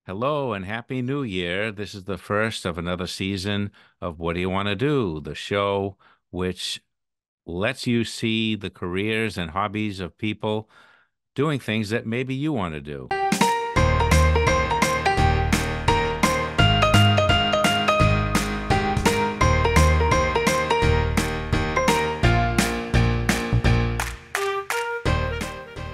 Hello and Happy New Year. This is the first of another season of What Do You Want to Do? The show which lets you see the careers and hobbies of people doing things that maybe you want to do.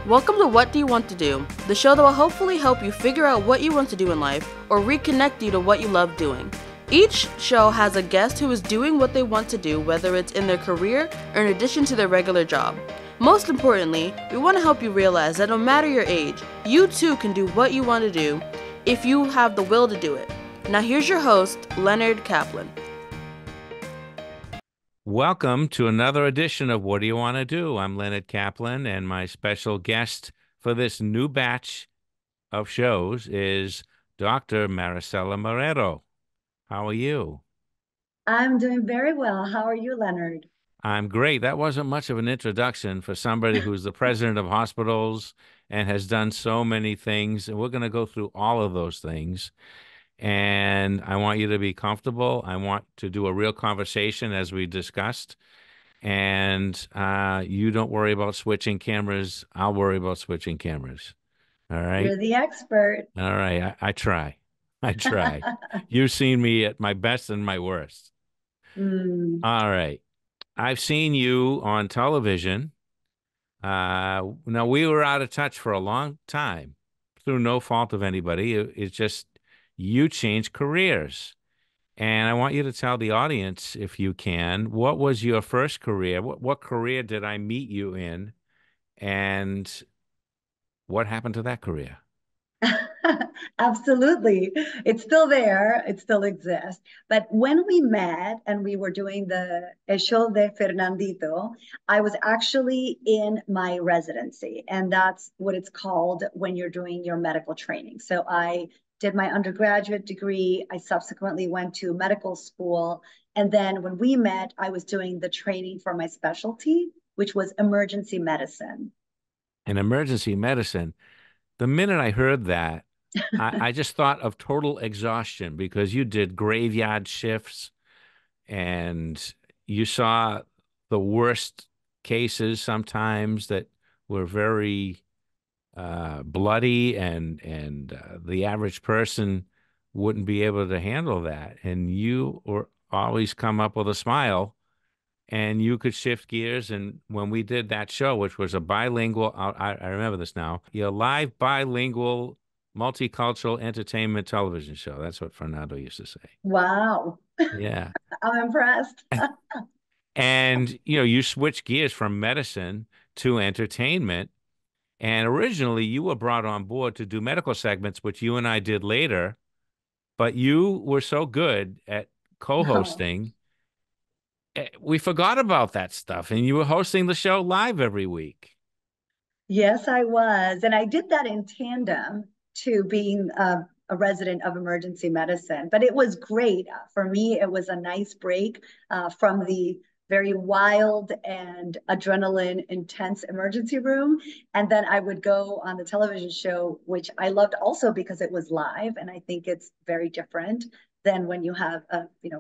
Welcome to What Do You Want to Do? The show that will hopefully help you figure out what you want to do in life or reconnect you to what you love doing. Each show has a guest who is doing what they want to do, whether it's in their career or in addition to their regular job. Most importantly, we want to help you realize that no matter your age, you too can do what you want to do if you have the will to do it. Now here's your host, Leonard Kaplan. Welcome to another edition of What Do You Want to Do? I'm Leonard Kaplan, and my special guest for this new batch of shows is Dr. Marisela Marrero. How are you? I'm doing very well. How are you, Leonard? I'm great. That wasn't much of an introduction for somebody who's the president of hospitals and has done so many things. And we're going to go through all of those things. And I want you to be comfortable. I want to do a real conversation as we discussed. And you don't worry about switching cameras. I'll worry about switching cameras. All right. You're the expert. All right. I try. I try. You've seen me at my best and my worst. All right. I've seen you on television. Now, we were out of touch for a long time through no fault of anybody. It's just you changed careers. And I want you to tell the audience, if you can, what was your first career? What career did I meet you in? And what happened to that career? Absolutely. It's still there. It still exists. But when we met and we were doing the Show de Fernandito, I was actually in my residency. And that's what it's called when you're doing your medical training. So I did my undergraduate degree. I subsequently went to medical school. And then when we met, I was doing the training for my specialty, which was emergency medicine. In emergency medicine, the minute I heard that, I just thought of total exhaustion because you did graveyard shifts and you saw the worst cases sometimes that were very bloody and the average person wouldn't be able to handle that. And you were always come up with a smile and you could shift gears. And when we did that show, which was a bilingual, I remember this now, your live bilingual multicultural entertainment television show. That's what Fernando used to say. Wow. Yeah. I'm impressed. And, you switch gears from medicine to entertainment. And originally you were brought on board to do medical segments, which you and I did later, but you were so good at Oh. co-hosting we forgot about that stuff, and you were hosting the show live every week. Yes, I was. And I did that in tandem to being a resident of emergency medicine. But it was great. For me, it was a nice break from the very wild and adrenaline intense emergency room. And then I would go on the television show, which I loved also because it was live. And I think it's very different than when you have,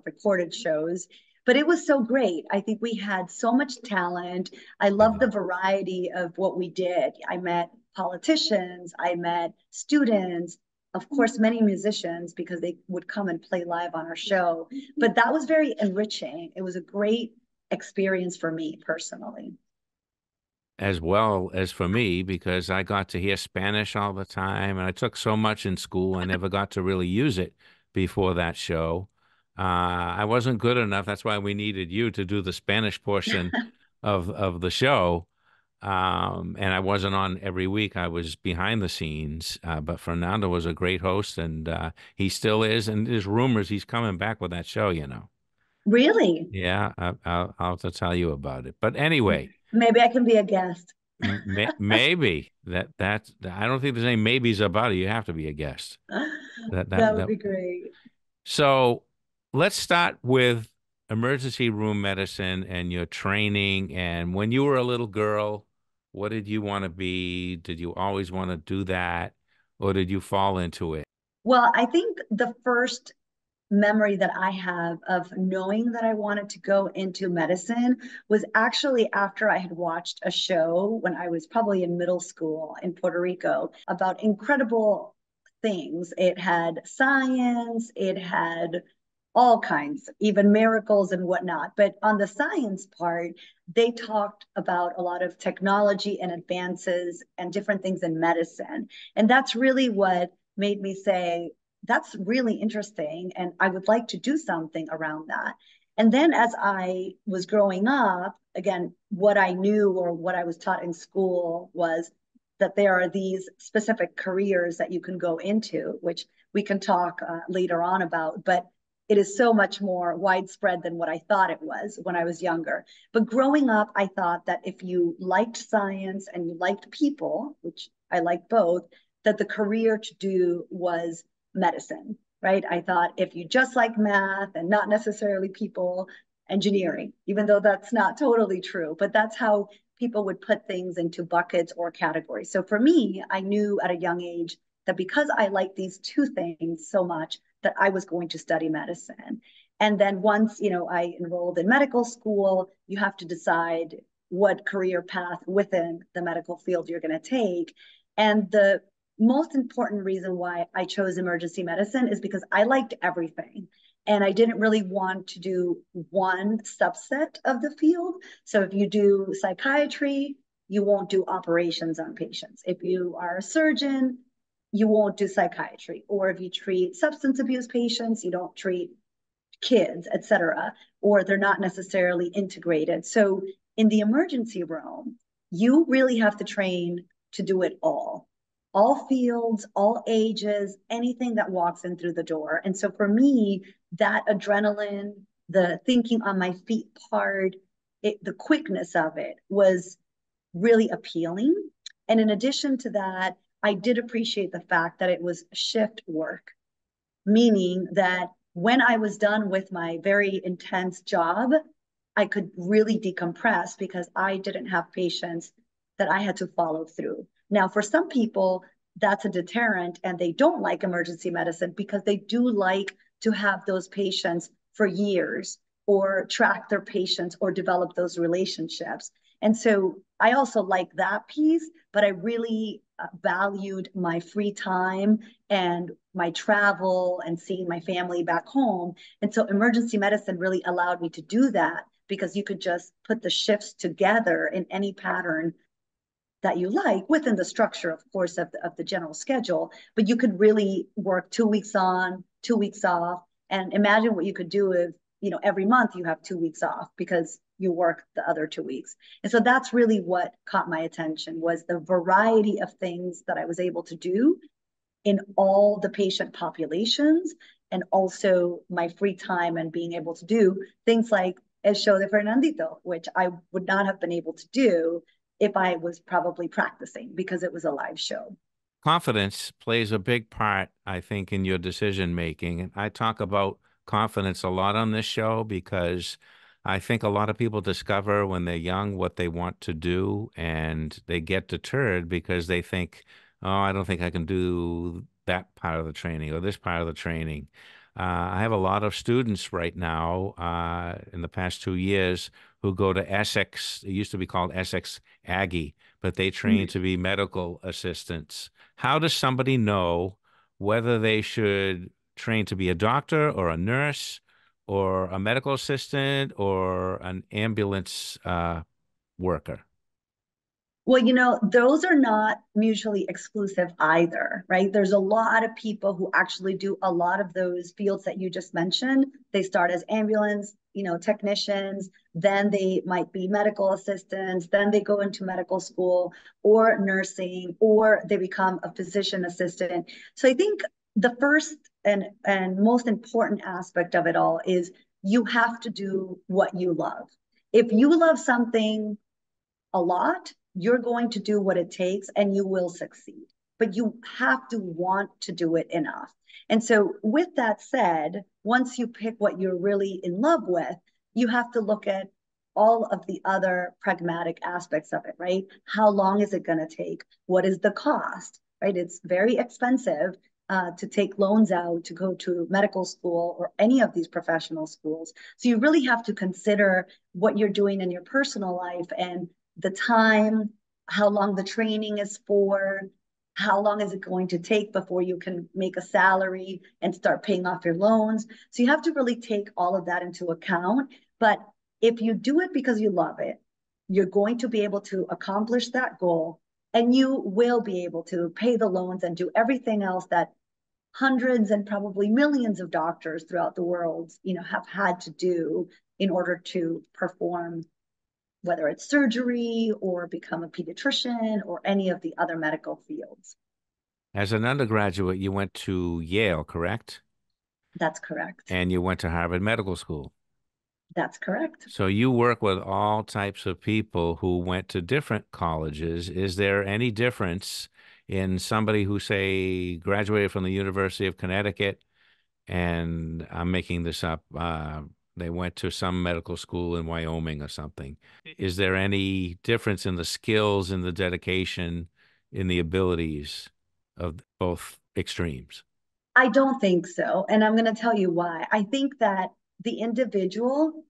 recorded shows. But it was so great. I think we had so much talent. I loved the variety of what we did. I met politicians, I met students, of course, many musicians because they would come and play live on our show. But that was very enriching. It was a great experience for me personally. As well as for me, because I got to hear Spanish all the time, and I took so much in school, I never got to really use it before that show. I wasn't good enough. That's why we needed you to do the Spanish portion of the show. And I wasn't on every week. I was behind the scenes. But Fernando was a great host, and he still is. And there's rumors he's coming back with that show. Really? Yeah, I'll have to tell you about it. But anyway, Maybe I can be a guest. maybe that I don't think there's any maybes about it. You have to be a guest. That that That would that. be great. So let's start with emergency room medicine and your training. And when you were a little girl, what did you want to be? Did you always want to do that, or did you fall into it? Well, I think the first memory that I have of knowing that I wanted to go into medicine was actually after I had watched a show when I was probably in middle school in Puerto Rico about incredible things. It had science, it had all kinds, even miracles and whatnot. But on the science part, they talked about a lot of technology and advances and different things in medicine. And that's really what made me say, that's really interesting. And I would like to do something around that. And then as I was growing up, again, what I knew or what I was taught in school was that there are these specific careers that you can go into, which we can talk later on about. But it is so much more widespread than what I thought it was when I was younger. But growing up, I thought that if you liked science and you liked people, which I like both, that the career to do was medicine, right? I thought if you just like math and not necessarily people, engineering, even though that's not totally true, but that's how people would put things into buckets or categories. So for me, I knew at a young age that because I liked these two things so much, that I was going to study medicine. And then once, I enrolled in medical school, you have to decide what career path within the medical field you're going to take. And the most important reason why I chose emergency medicine is because I liked everything. And I didn't really want to do one subset of the field. So if you do psychiatry, you won't do operations on patients. If you are a surgeon, you won't do psychiatry. Or if you treat substance abuse patients, you don't treat kids, et cetera, or they're not necessarily integrated. So in the emergency room, you really have to train to do it all fields, all ages, anything that walks in through the door. And so for me, that adrenaline, the thinking on my feet part, the quickness of it was really appealing. And in addition to that, I did appreciate the fact that it was shift work, meaning that when I was done with my very intense job, I could really decompress because I didn't have patients that I had to follow through. Now, for some people, that's a deterrent and they don't like emergency medicine because they do like to have those patients for years or track their patients or develop those relationships. And so I also like that piece, but I really valued my free time and my travel and seeing my family back home. And so emergency medicine really allowed me to do that because you could just put the shifts together in any pattern that you like within the structure, of course, of the general schedule. But you could really work 2 weeks on, 2 weeks off. And imagine what you could do if, every month you have 2 weeks off because you work the other 2 weeks. And so that's really what caught my attention was the variety of things that I was able to do in all the patient populations and also my free time and being able to do things like a Show de Fernandito, which I would not have been able to do if I was probably practicing because it was a live show. Confidence plays a big part, I think, in your decision making. And I talk about confidence a lot on this show because I think a lot of people discover when they're young what they want to do and they get deterred because they think, oh, I don't think I can do that part of the training or this part of the training. I have a lot of students right now in the past 2 years who go to Essex. It used to be called Essex Aggie, but they train to be medical assistants. How does somebody know whether they should train to be a doctor or a nurse or a medical assistant or an ambulance worker? Well, those are not mutually exclusive either, right? There's a lot of people who actually do a lot of those fields that you just mentioned. They start as ambulance, technicians, then they might be medical assistants, then they go into medical school or nursing, or they become a physician assistant. So I think the first and most important aspect of it all is you have to do what you love. If you love something a lot, you're going to do what it takes and you will succeed. But you have to want to do it enough. And so, with that said, once you pick what you're really in love with, you have to look at all of the other pragmatic aspects of it, right? How long is it going to take? What is the cost, right? It's very expensive to take loans out to go to medical school or any of these professional schools. So you really have to consider what you're doing in your personal life and the time, how long the training is for, how long is it going to take before you can make a salary and start paying off your loans. So you have to really take all of that into account. But if you do it because you love it, you're going to be able to accomplish that goal, and you will be able to pay the loans and do everything else that hundreds and probably millions of doctors throughout the world, have had to do in order to perform, whether it's surgery or become a pediatrician or any of the other medical fields. As an undergraduate, you went to Yale, correct? That's correct. And you went to Harvard Medical School. That's correct. So you work with all types of people who went to different colleges. Is there any difference in somebody who, say, graduated from the University of Connecticut, and I'm making this up, they went to some medical school in Wyoming or something? Is there any difference in the skills, in the dedication, in the abilities of both extremes? I don't think so. And I'm going to tell you why. I think that the individual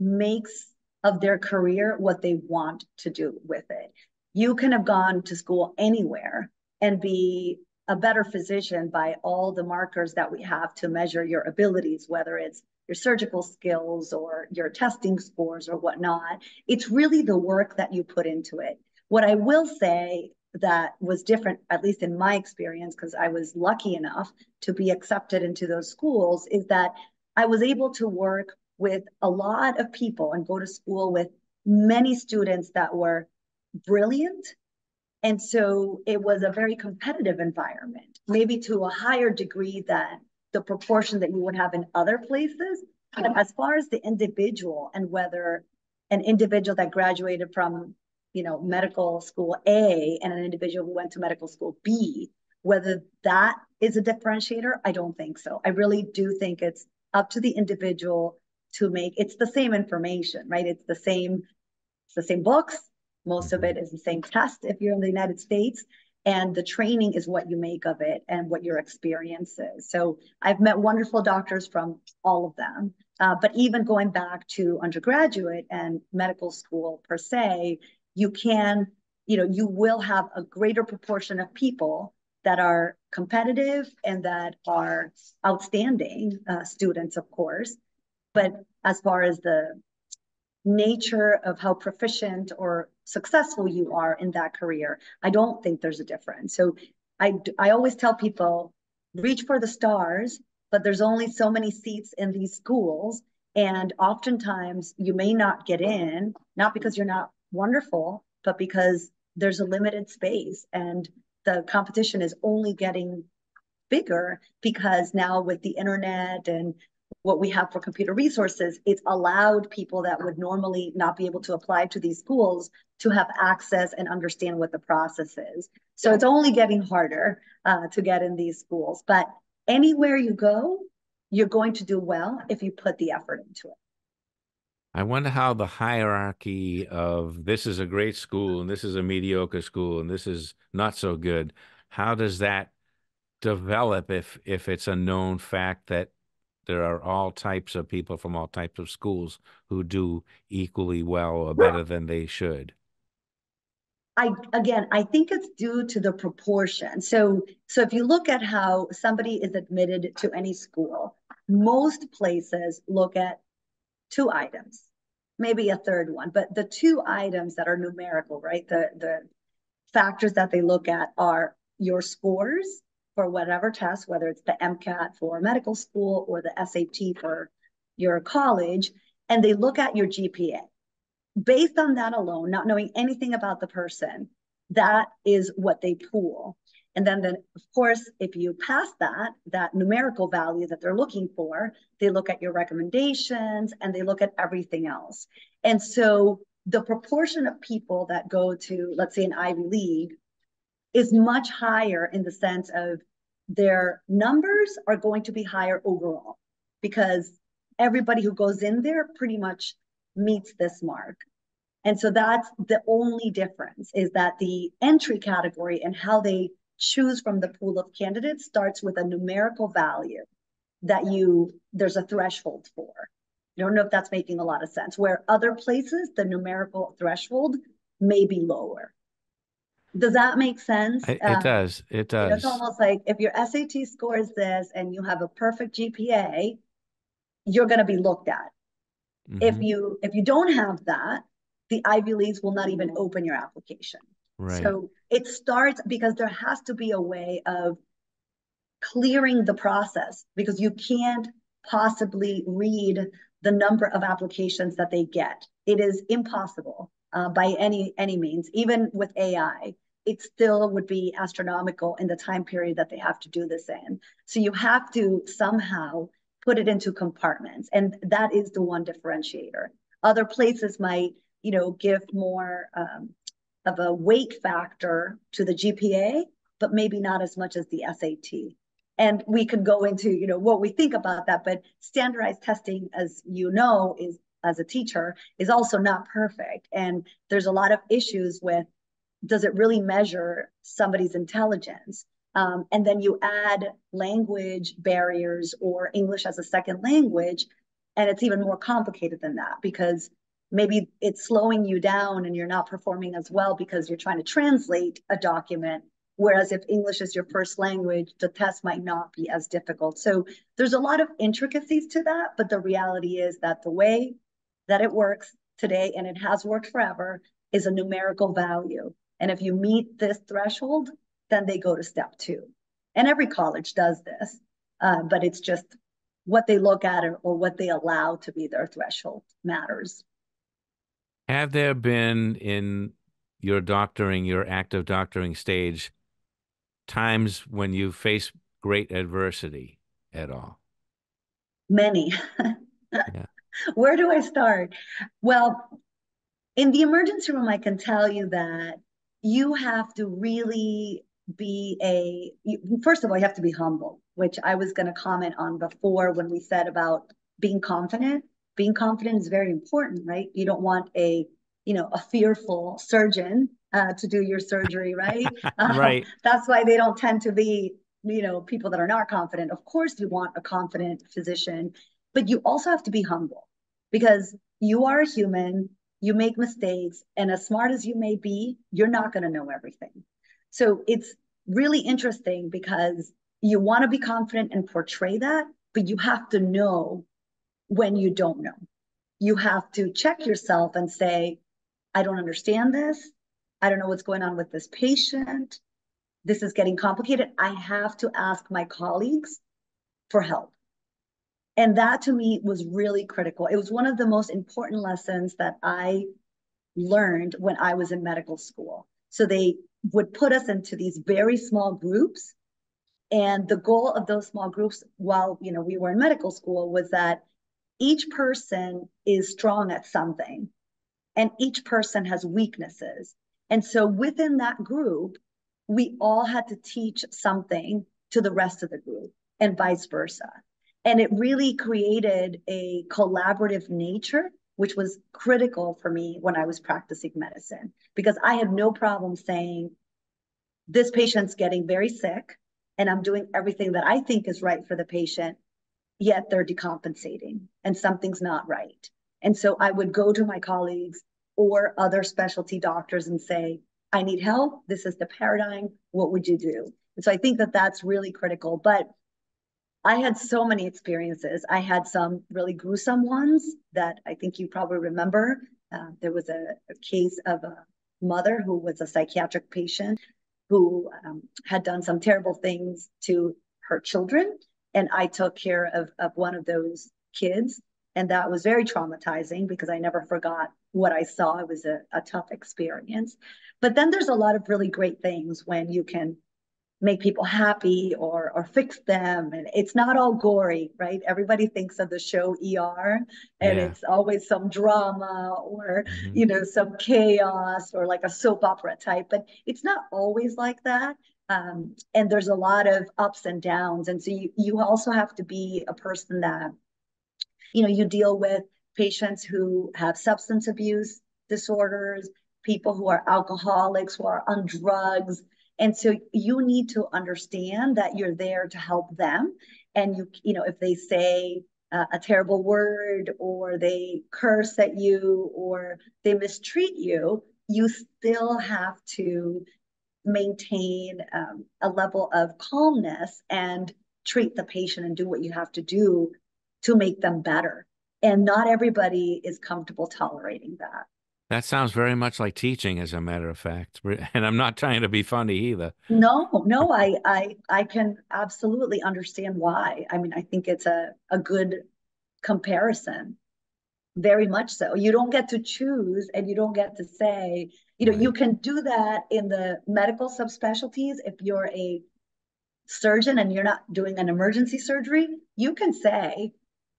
makes of their career what they want to do with it. You can have gone to school anywhere and be a better physician by all the markers that we have to measure your abilities, whether it's your surgical skills or your testing scores or whatnot. It's really the work that you put into it. What I will say that was different, at least in my experience, because I was lucky enough to be accepted into those schools, is that I was able to work with a lot of people and go to school with many students that were brilliant. And so it was a very competitive environment, maybe to a higher degree than the proportion that you would have in other places. But as far as the individual and whether an individual that graduated from medical school A and an individual who went to medical school B, whether that is a differentiator, I don't think so. I really do think it's up to the individual to make. It's the same information, right? It's the same books. Most of it is the same test if you're in the United States. And the training is what you make of it and what your experience is. So I've met wonderful doctors from all of them. But even going back to undergraduate and medical school per se, you will have a greater proportion of people that are competitive and that are outstanding students, of course. But as far as the nature of how proficient or successful you are in that career, I don't think there's a difference. So I always tell people, reach for the stars, but there's only so many seats in these schools. And oftentimes you may not get in, not because you're not wonderful, but because there's a limited space and the competition is only getting bigger because now with the internet and what we have for computer resources, it's allowed people that would normally not be able to apply to these schools to have access and understand what the process is. So it's only getting harder to get in these schools. But anywhere you go, you're going to do well if you put the effort into it. I wonder how the hierarchy of this is a great school and this is a mediocre school and this is not so good, how does that develop if it's a known fact that there are all types of people from all types of schools who do equally well or better than they should? I think it's due to the proportion. So if you look at how somebody is admitted to any school, most places look at two items, maybe a third one, but the two items that are numerical, right? The factors that they look at are your scores for whatever test, whether it's the MCAT for medical school or the SAT for your college, and they look at your GPA. Based on that alone, not knowing anything about the person, that is what they pool. And then of course, if you pass that numerical value that they're looking for, they look at your recommendations and they look at everything else. And so the proportion of people that go to, let's say, an Ivy League is much higher in the sense of their numbers are going to be higher overall because everybody who goes in there pretty much meets this mark. And so that's the only difference, is that the entry category and how they choose from the pool of candidates starts with a numerical value that there's a threshold for. I don't know if that's making a lot of sense. Where other places, the numerical threshold may be lower. Does that make sense? It does. It It's does. almost like if your SAT score is this and you have a perfect GPA, you're going to be looked at. Hmm. If you don't have that, the Ivy Leagues will not even open your application. Right. So it starts because there has to be a way of clearing the process, because you can't possibly read the number of applications that they get. It is impossible by any means. Even with AI, it still would be astronomical in the time period that they have to do this in. So you have to somehow put it into compartments, and that is the one differentiator. Other places might, give more of a weight factor to the GPA, but maybe not as much as the SAT. And we could go into, what we think about that, but standardized testing, as you know, is, as a teacher, is also not perfect. And there's a lot of issues with, does it really measure somebody's intelligence? And then you add language barriers or English as a second language, and it's even more complicated than that, because maybe it's slowing you down and you're not performing as well because you're trying to translate a document. Whereas if English is your first language, the test might not be as difficult. So there's a lot of intricacies to that, but the reality is that the way that it works today, and it has worked forever, is a numerical value. And if you meet this threshold, then they go to step 2. And every college does this, but it's just what they look at or what they allow to be their threshold matters. Have there been in your active doctoring stage, times when you face great adversity at all? Many. Yeah. Where do I start? Well, in the emergency room, I can tell you that you have to really first of all, you have to be humble, which I was going to comment on before when we said about being confident. Being confident is very important, right? You don't want a fearful surgeon to do your surgery, right? Right. That's why they don't tend to be, people that are not confident. Of course, you want a confident physician, but you also have to be humble, because you are a human, you make mistakes, and as smart as you may be, you're not going to know everything. So it's really interesting because you want to be confident and portray that, but you have to know when you don't know. You have to check yourself and say, I don't understand this. I don't know what's going on with this patient. This is getting complicated. I have to ask my colleagues for help. And that to me was really critical. It was one of the most important lessons that I learned when I was in medical school. So they would put us into these very small groups. And the goal of those small groups, while we were in medical school, was that each person is strong at something and each person has weaknesses. And so within that group, we all had to teach something to the rest of the group and vice versa. And it really created a collaborative nature, which was critical for me when I was practicing medicine, because I had no problem saying, this patient's getting very sick and I'm doing everything that I think is right for the patient, yet they're decompensating and something's not right. And so I would go to my colleagues or other specialty doctors and say, I need help. This is the paradigm. What would you do? And so I think that that's really critical. But I had so many experiences. I had some really gruesome ones that I think you probably remember. There was a case of a mother who was a psychiatric patient who had done some terrible things to her children. And I took care of one of those kids. And that was very traumatizing because I never forgot what I saw. It was a tough experience. But then there's a lot of really great things when you can make people happy or fix them. And it's not all gory, right? Everybody thinks of the show ER and Yeah. it's always some drama or, Hmm. some chaos or like a soap opera type, but it's not always like that. And there's a lot of ups and downs. And so you also have to be a person that, you deal with patients who have substance abuse disorders, people who are alcoholics, who are on drugs, And so you need to understand that you're there to help them. And if they say a terrible word or they curse at you or they mistreat you, you still have to maintain a level of calmness and treat the patient and do what you have to do to make them better. And not everybody is comfortable tolerating that. That sounds very much like teaching, as a matter of fact. And I'm not trying to be funny either. No, no, I can absolutely understand why. I mean, I think it's a good comparison. Very much so. You don't get to choose and you don't get to say, you Right. can do that in the medical subspecialties. If you're a surgeon and you're not doing an emergency surgery, you can say,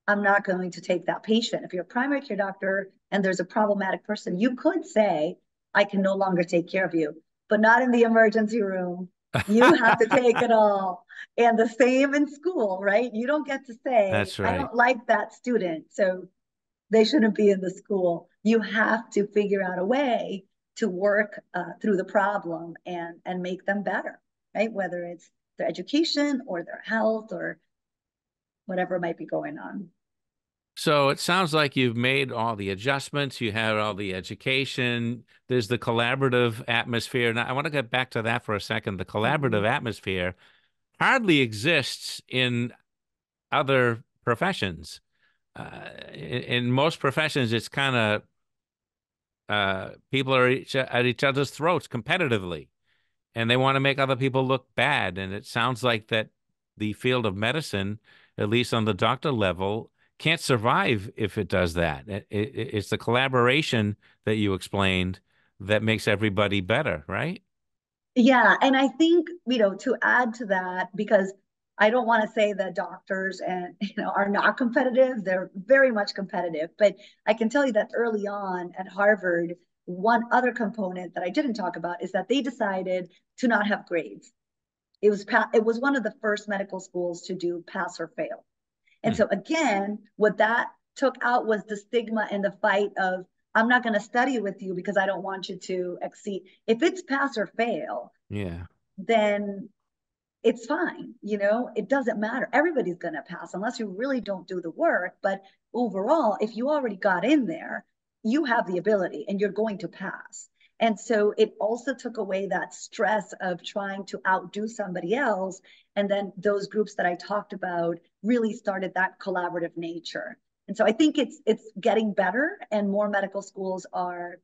I'm not going to take that patient. If you're a primary care doctor and there's a problematic person, you could say, I can no longer take care of you, but not in the emergency room. You have to take it all. And the same in school, right? You don't get to say, That's I right. don't like that student, so they shouldn't be in the school. You have to figure out a way to work through the problem and make them better, right? Whether it's their education or their health or whatever might be going on. So it sounds like you've made all the adjustments, you had all the education, there's the collaborative atmosphere. Now, I want to get back to that for a second. The Mm-hmm. collaborative atmosphere hardly exists in other professions. In most professions, it's kind of people are at each other's throats competitively, and they want to make other people look bad. And it sounds like that the field of medicine, at least on the doctor level, can't survive if it does that. It's the collaboration that you explained that makes everybody better, right? Yeah, and I think, to add to that, because I don't want to say that doctors and are not competitive. They're very much competitive, but I can tell you that early on at Harvard, one other component that I didn't talk about is that they decided to not have grades. It was one of the first medical schools to do pass or fail. And Hmm. so again, what that took out was the stigma and the fight of, I'm not going to study with you because I don't want you to exceed. If it's pass or fail, Yeah. then it's fine. It doesn't matter. Everybody's going to pass unless you really don't do the work. But overall, if you already got in there, you have the ability and you're going to pass. And so it also took away that stress of trying to outdo somebody else. And then those groups that I talked about really started that collaborative nature. And so I think it's getting better and more medical schools are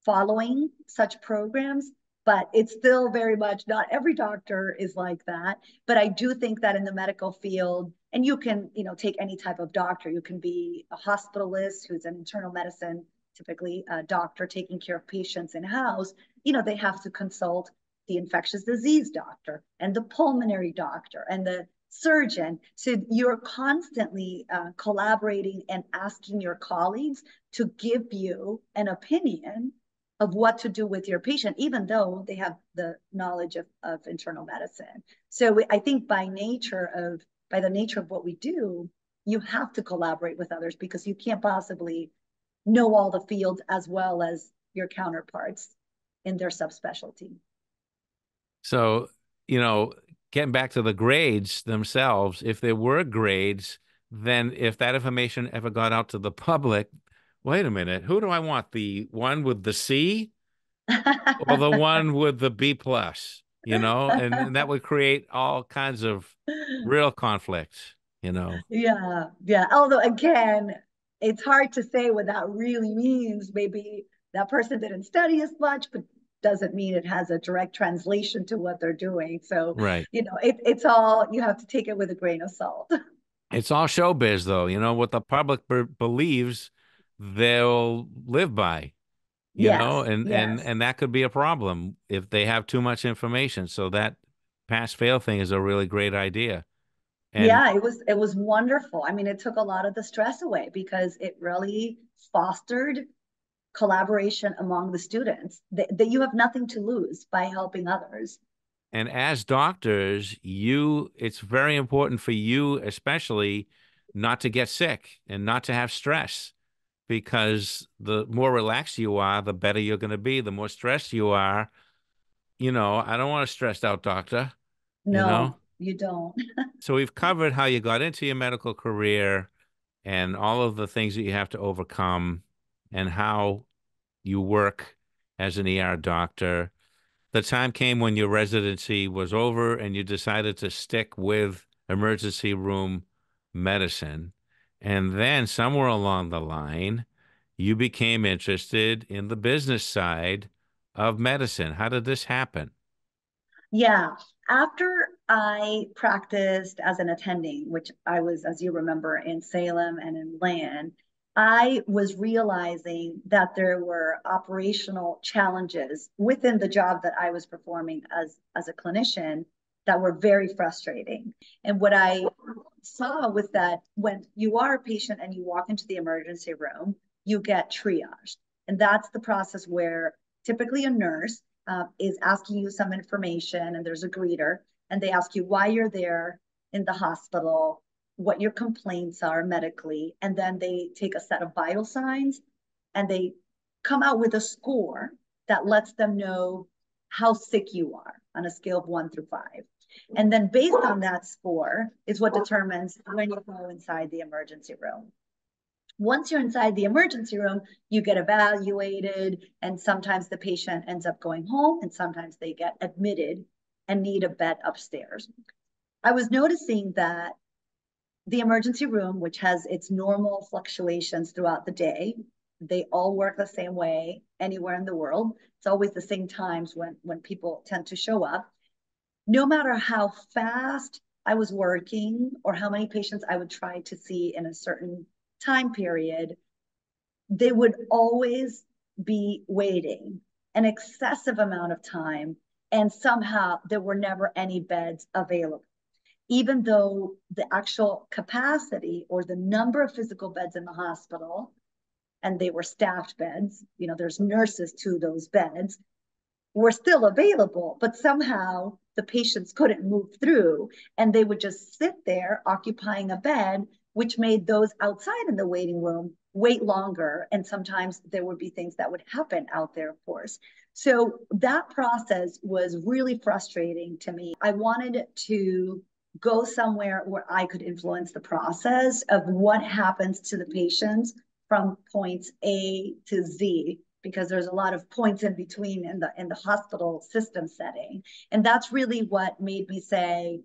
following such programs, but it's still very much not every doctor is like that. But I do think that in the medical field, and you can, take any type of doctor, you can be a hospitalist who's an internal medicine, typically a doctor taking care of patients in house, they have to consult the infectious disease doctor and the pulmonary doctor and the surgeon. So you're constantly collaborating and asking your colleagues to give you an opinion of what to do with your patient, even though they have the knowledge of internal medicine. So I think by the nature of what we do, you have to collaborate with others because you can't possibly know all the fields as well as your counterparts in their subspecialty. So, you know, getting back to the grades themselves, if there were grades, then if that information ever got out to the public, wait a minute, who do I want? The one with the C or the one with the B plus? And that would create all kinds of real conflict, you know. Yeah, yeah. Although again, it's hard to say what that really means. Maybe that person didn't study as much, but doesn't mean it has a direct translation to what they're doing. So, Right. it's all, you have to take it with a grain of salt. It's all showbiz, though. What the public believes they'll live by. Yes, and and yes. and that could be a problem if they have too much information. So that pass fail thing is a really great idea. And Yeah, it was wonderful. I mean, it took a lot of the stress away because it really fostered collaboration among the students that you have nothing to lose by helping others. and as doctors, it's very important for you especially not to get sick and not to have stress because the more relaxed you are, the better you're going to be. The more stressed you are, I don't want a stressed out doctor, you know? No, you don't. So we've covered how you got into your medical career and all of the things that you have to overcome and how you work as an ER doctor. The time came when your residency was over and you decided to stick with emergency room medicine. And then somewhere along the line, you became interested in the business side of medicine. How did this happen? Yeah. After I practiced as an attending, which I was, as you remember, in Salem and in Land, I was realizing that there were operational challenges within the job that I was performing as a clinician that were very frustrating. And what I saw was that when you are a patient and you walk into the emergency room, you get triaged. And that's the process where typically a nurse is asking you some information, and there's a greeter, and they ask you why you're there in the hospital, what your complaints are medically, and then they take a set of vital signs and they come out with a score that lets them know how sick you are on a scale of 1 through 5. And then based on that score is what determines when you go inside the emergency room. Once you're inside the emergency room, you get evaluated, and sometimes the patient ends up going home, and sometimes they get admitted and need a bed upstairs. I was noticing that the emergency room, which has its normal fluctuations throughout the day, they all work the same way anywhere in the world. It's always the same times when people tend to show up. No matter how fast I was working or how many patients I would try to see in a certain time period, they would always be waiting an excessive amount of time, and somehow there were never any beds available. Even though the actual capacity or the number of physical beds in the hospital, and they were staffed beds, there's nurses to those beds, were still available, but somehow the patients couldn't move through, and they would just sit there occupying a bed, which made those outside in the waiting room wait longer. And sometimes there would be things that would happen out there, of course. So that process was really frustrating to me. I wanted to go somewhere where I could influence the process of what happens to the patients from points A to Z, because there's a lot of points in between in the hospital system setting. And that's really what made me say,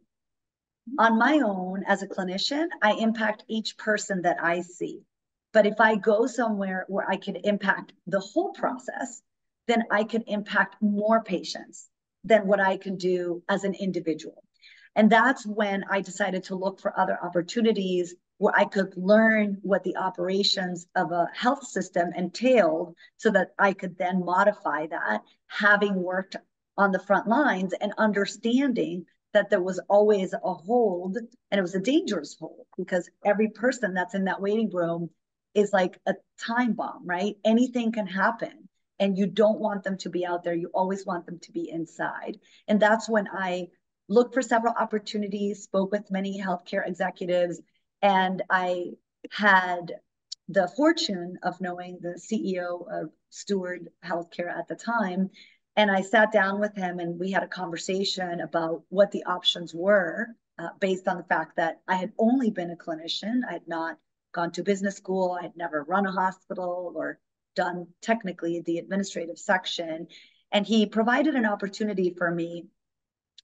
on my own as a clinician, I impact each person that I see. But if I go somewhere where I can impact the whole process, then I can impact more patients than what I can do as an individual. And that's when I decided to look for other opportunities where I could learn what the operations of a health system entailed so that I could then modify that, having worked on the front lines and understanding that there was always a hold, and it was a dangerous hold because every person that's in that waiting room is like a time bomb, right? Anything can happen, and you don't want them to be out there. You always want them to be inside. And that's when I looked for several opportunities, spoke with many healthcare executives, and I had the fortune of knowing the CEO of Steward Healthcare at the time. And I sat down with him and we had a conversation about what the options were, based on the fact that I had only been a clinician. I had not gone to business school. I had never run a hospital or done technically the administrative section. And he provided an opportunity for me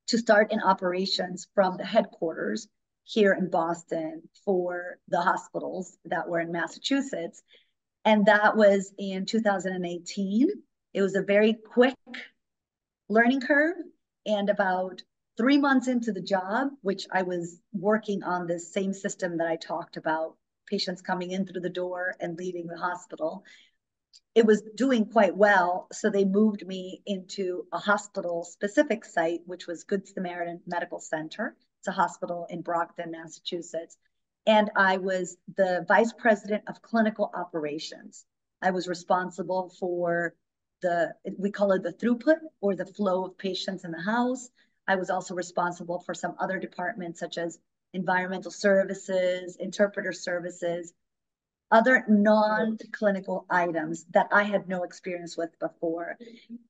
to start in operations from the headquarters here in Boston for the hospitals that were in Massachusetts. And that was in 2018. It was a very quick learning curve. And about 3 months into the job, which I was working on this same system that I talked about, patients coming in through the door and leaving the hospital, it was doing quite well. So they moved me into a hospital specific site, which was Good Samaritan Medical Center. It's a hospital in Brockton, Massachusetts. And I was the vice president of clinical operations. I was responsible for we call it the throughput or the flow of patients in the house. I was also responsible for some other departments such as environmental services, interpreter services. other non-clinical items that I had no experience with before.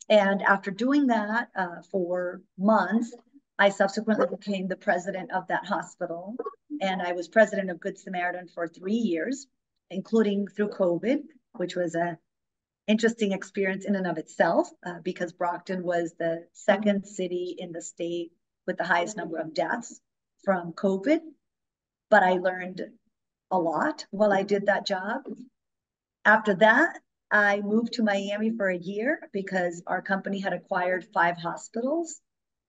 And after doing that for months, I subsequently became the president of that hospital. And I was president of Good Samaritan for 3 years, including through COVID, which was a interesting experience in and of itself, because Brockton was the second city in the state with the highest number of deaths from COVID. But I learned a lot while I did that job. After that, I moved to Miami for a year because our company had acquired 5 hospitals.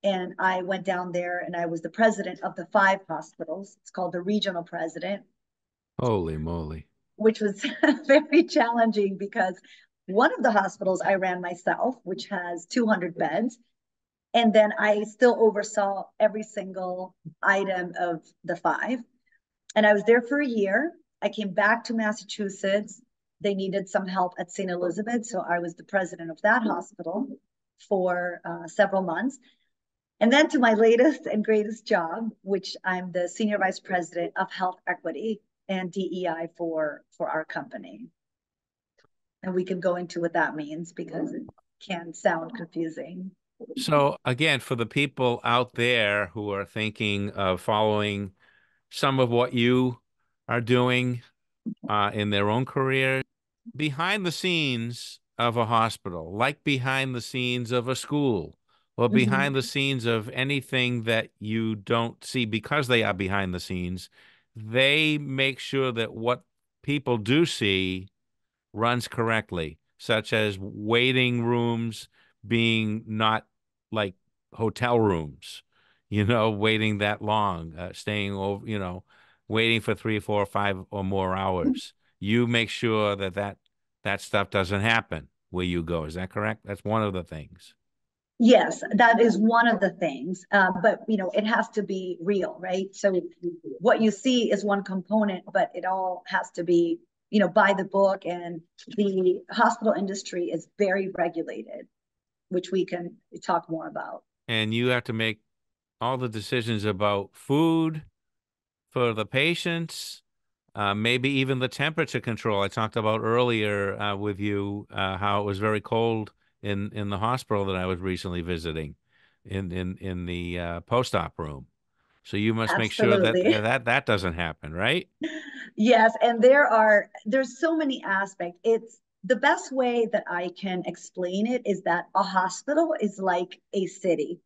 And I went down there and I was the president of the 5 hospitals. It's called the regional president, Holy moly. which was very challenging because one of the hospitals I ran myself, which has 200 beds. And then I still oversaw every single item of the 5. And I was there for a year. I came back to Massachusetts. They needed some help at St. Elizabeth. So I was the president of that hospital for several months. And then to my latest and greatest job, which I'm the senior vice president of health equity and DEI for our company. And we can go into what that means because it can sound confusing. So again, for the people out there who are thinking of following some of what you are doing in their own career, behind the scenes of a hospital, like behind the scenes of a school, or behind the scenes of anything that you don't see because they are behind the scenes, they make sure that what people do see runs correctly, such as waiting rooms being not like hotel rooms, waiting that long, staying over, waiting for 3, 4, 5 or more hours. You make sure that stuff doesn't happen where you go. Is that correct? That's one of the things. Yes, that is one of the things. But it has to be real, right? So what you see is one component, but it all has to be, by the book. And the hospital industry is very regulated, which we can talk more about. And you have to make all the decisions about food for the patients, maybe even the temperature control. I talked about earlier with you how it was very cold in the hospital that I was recently visiting, in the post-op room. So you must make sure that Absolutely. that doesn't happen, right? Yes, and there's so many aspects. It's the best way that I can explain it is that a hospital is like a city.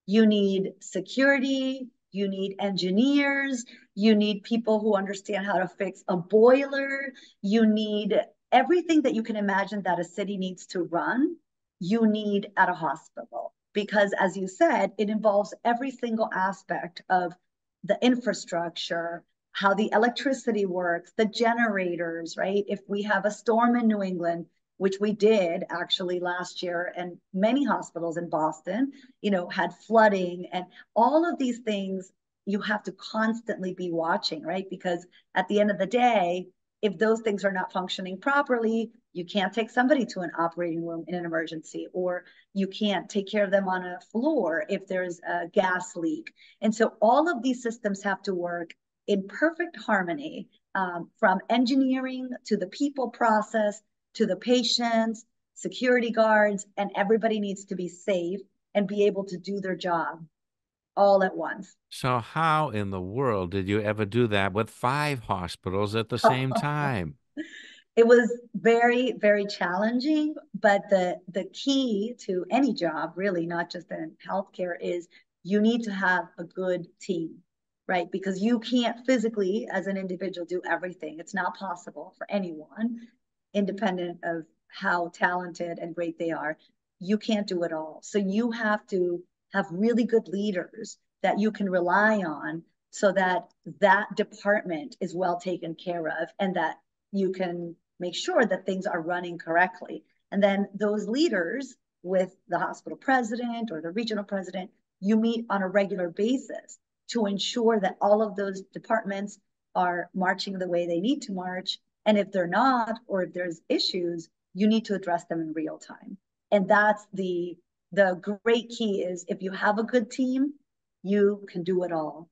You need security, you need engineers, you need people who understand how to fix a boiler, you need everything that you can imagine that a city needs to run, you need at a hospital. Because as you said, it involves every single aspect of the infrastructure, how the electricity works, the generators, right? If we have a storm in New England, which we did actually last year, and many hospitals in Boston, had flooding and all of these things you have to constantly be watching, right? Because at the end of the day, if those things are not functioning properly, you can't take somebody to an operating room in an emergency, or you can't take care of them on a floor if there's a gas leak. And so all of these systems have to work in perfect harmony, from engineering to the people process to the patients, security guards, and everybody needs to be safe and be able to do their job all at once. So how in the world did you ever do that with 5 hospitals at the same time? It was very, very challenging, but the key to any job, really, not just in healthcare, is you need to have a good team, right? Because you can't physically, as an individual, do everything. It's not possible for anyone, independent of how talented and great they are. You can't do it all. So you have to have really good leaders that you can rely on so that that department is well taken care of and that you can make sure that things are running correctly. And then those leaders with the hospital president or the regional president, you meet on a regular basis to ensure that all of those departments are marching the way they need to march. And if they're not, or if there's issues, you need to address them in real time. And that's the great key is if you have a good team, you can do it all.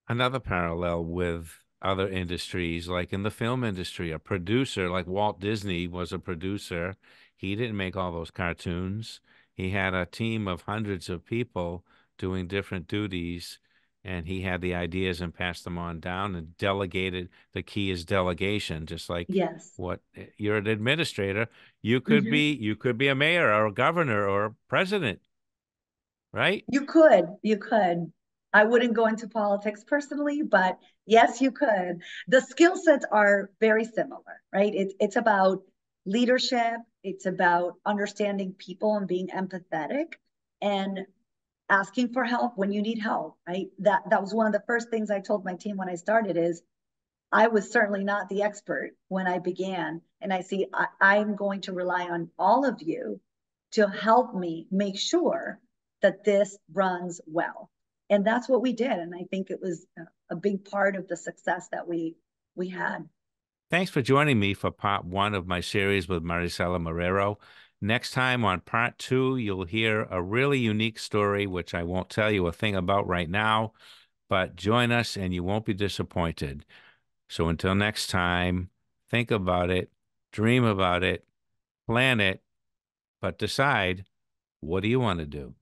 Another parallel with other industries, like in the film industry. A producer, like Walt Disney was a producer. He didn't make all those cartoons. He had a team of hundreds of people doing different duties, and he had the ideas and passed them on down and delegated. The key is delegation, just like Yes. what you're an administrator. Hmm. You could be a mayor or a governor or a president, right? You could. I wouldn't go into politics personally, but yes, you could. The skill sets are very similar, right? It's about leadership, it's about understanding people and being empathetic and asking for help when you need help, right? That was one of the first things I told my team when I started is I was certainly not the expert when I began. And I see I'm going to rely on all of you to help me make sure that this runs well. And that's what we did. And I think it was a big part of the success that we had. Thanks for joining me for part one of my series with Marisela Marrero. Next time on part two, you'll hear a really unique story, which I won't tell you a thing about right now, but join us and you won't be disappointed. So until next time, think about it, dream about it, plan it, but decide, what do you want to do?